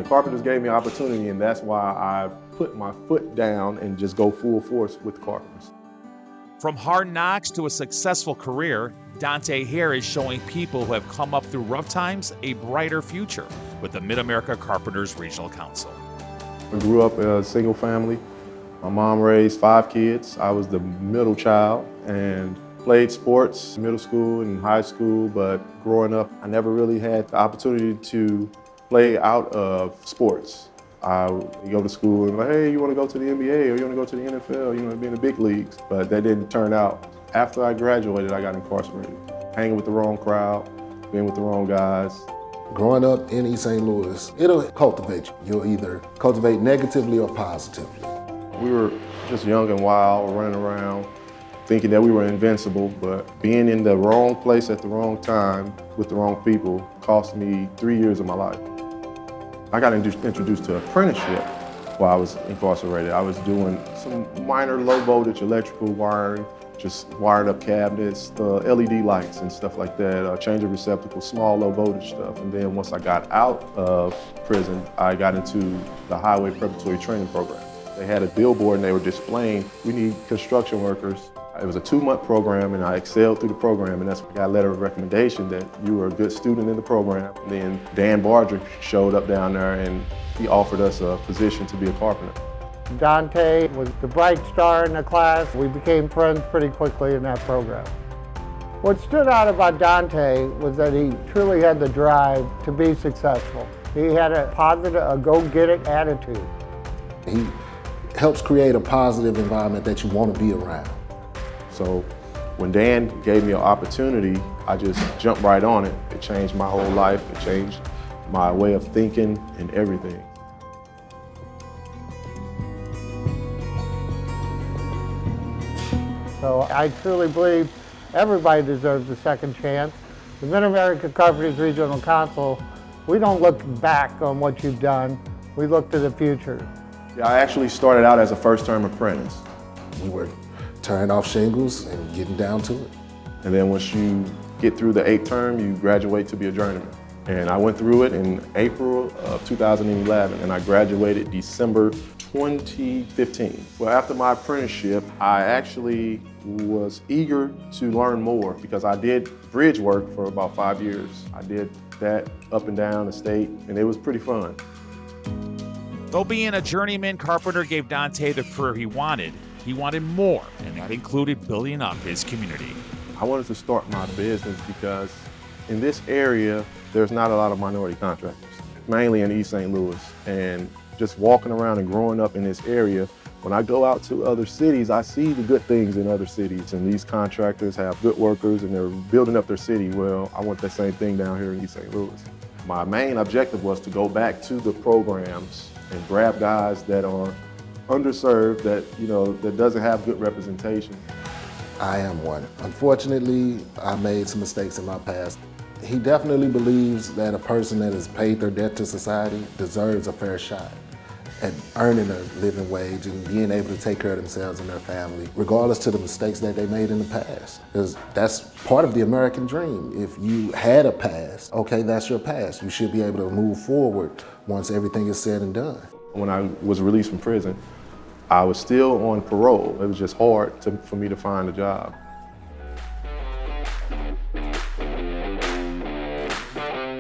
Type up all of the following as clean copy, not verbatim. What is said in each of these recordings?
The carpenters gave me an opportunity, and that's why I put my foot down and just go full force with the carpenters. From hard knocks to a successful career, Dante Haire is showing people who have come up through rough times a brighter future with the Mid-America Carpenters Regional Council. I grew up in a single family. My mom raised 5 kids. I was the middle child and played sports, middle school and high school, but growing up, I never really had the opportunity to play out of sports. I would go to school and like, hey, you want to go to the NBA or you want to go to the NFL, you want to be in the big leagues, but that didn't turn out. After I graduated, I got incarcerated. Hanging with the wrong crowd, being with the wrong guys. Growing up in East St. Louis, it'll cultivate you. You'll either cultivate negatively or positively. We were just young and wild, running around, thinking that we were invincible, but being in the wrong place at the wrong time with the wrong people cost me 3 years of my life. I got introduced to apprenticeship while I was incarcerated. I was doing some minor low voltage electrical wiring, just wiring up cabinets, the LED lights and stuff like that, change of receptacles, small low voltage stuff. And then once I got out of prison, I got into the highway preparatory training program. They had a billboard and they were displaying, we need construction workers. It was a 2-month program and I excelled through the program, and that's when I got a letter of recommendation that you were a good student in the program. And then Dan Barger showed up down there and he offered us a position to be a carpenter. Dante was the bright star in the class. We became friends pretty quickly in that program. What stood out about Dante was that he truly had the drive to be successful. He had a positive, a go-get-it attitude. He helps create a positive environment that you want to be around. So when Dan gave me an opportunity, I just jumped right on it. It changed my whole life. It changed my way of thinking and everything. So I truly believe everybody deserves a second chance. The Mid-America Carpenters Regional Council, we don't look back on what you've done, we look to the future. Yeah, I actually started out as a first-term apprentice. We were tearing off shingles and getting down to it. And then once you get through the 8th term, you graduate to be a journeyman. And I went through it in April of 2011, and I graduated December 2015. Well, after my apprenticeship, I actually was eager to learn more because I did bridge work for about 5 years. I did that up and down the state, and it was pretty fun. Though being a journeyman carpenter gave Dante the career he wanted more, and that included building up his community. I wanted to start my business because in this area, there's not a lot of minority contractors, mainly in East St. Louis. And just walking around and growing up in this area, when I go out to other cities, I see the good things in other cities. And these contractors have good workers and they're building up their city. Well, I want that same thing down here in East St. Louis. My main objective was to go back to the programs and grab guys that are underserved, that doesn't have good representation. I am one. Unfortunately, I made some mistakes in my past. He definitely believes that a person that has paid their debt to society deserves a fair shot at earning a living wage and being able to take care of themselves and their family, regardless to the mistakes that they made in the past. Because that's part of the American dream. If you had a past, okay, that's your past. You should be able to move forward once everything is said and done. When I was released from prison, I was still on parole. It was just hard for me to find a job.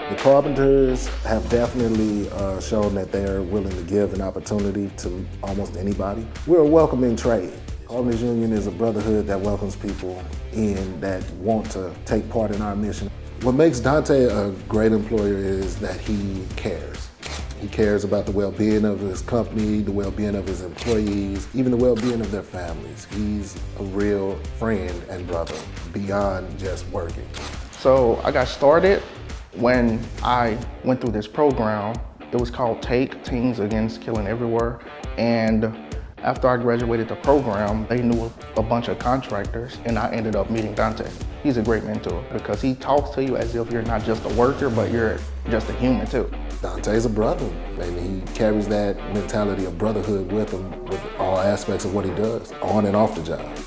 The Carpenters have definitely shown that they are willing to give an opportunity to almost anybody. We're a welcoming trade. Carpenters Union is a brotherhood that welcomes people in that want to take part in our mission. What makes Dante a great employer is that he cares. He cares about the well-being of his company, the well-being of his employees, even the well-being of their families. He's a real friend and brother beyond just working. So I got started when I went through this program. It was called TAKE, Teens Against Killing Everywhere. And after I graduated the program, they knew a bunch of contractors, and I ended up meeting Dante. He's a great mentor because he talks to you as if you're not just a worker, but you're just a human too. Dante's a brother, and he carries that mentality of brotherhood with him with all aspects of what he does, on and off the job.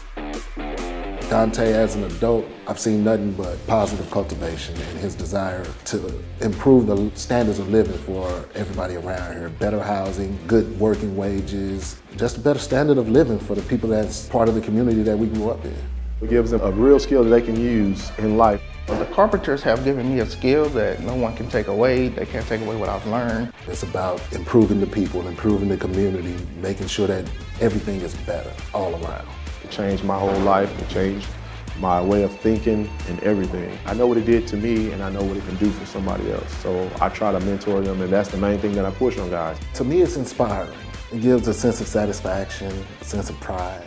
Dante, as an adult, I've seen nothing but positive cultivation and his desire to improve the standards of living for everybody around here. Better housing, good working wages, just a better standard of living for the people that's part of the community that we grew up in. It gives them a real skill that they can use in life. The carpenters have given me a skill that no one can take away. They can't take away what I've learned. It's about improving the people, improving the community, making sure that everything is better all around. It changed my whole life. It changed my way of thinking and everything. I know what it did to me, and I know what it can do for somebody else. So I try to mentor them, and that's the main thing that I push on guys. To me, it's inspiring. It gives a sense of satisfaction, a sense of pride.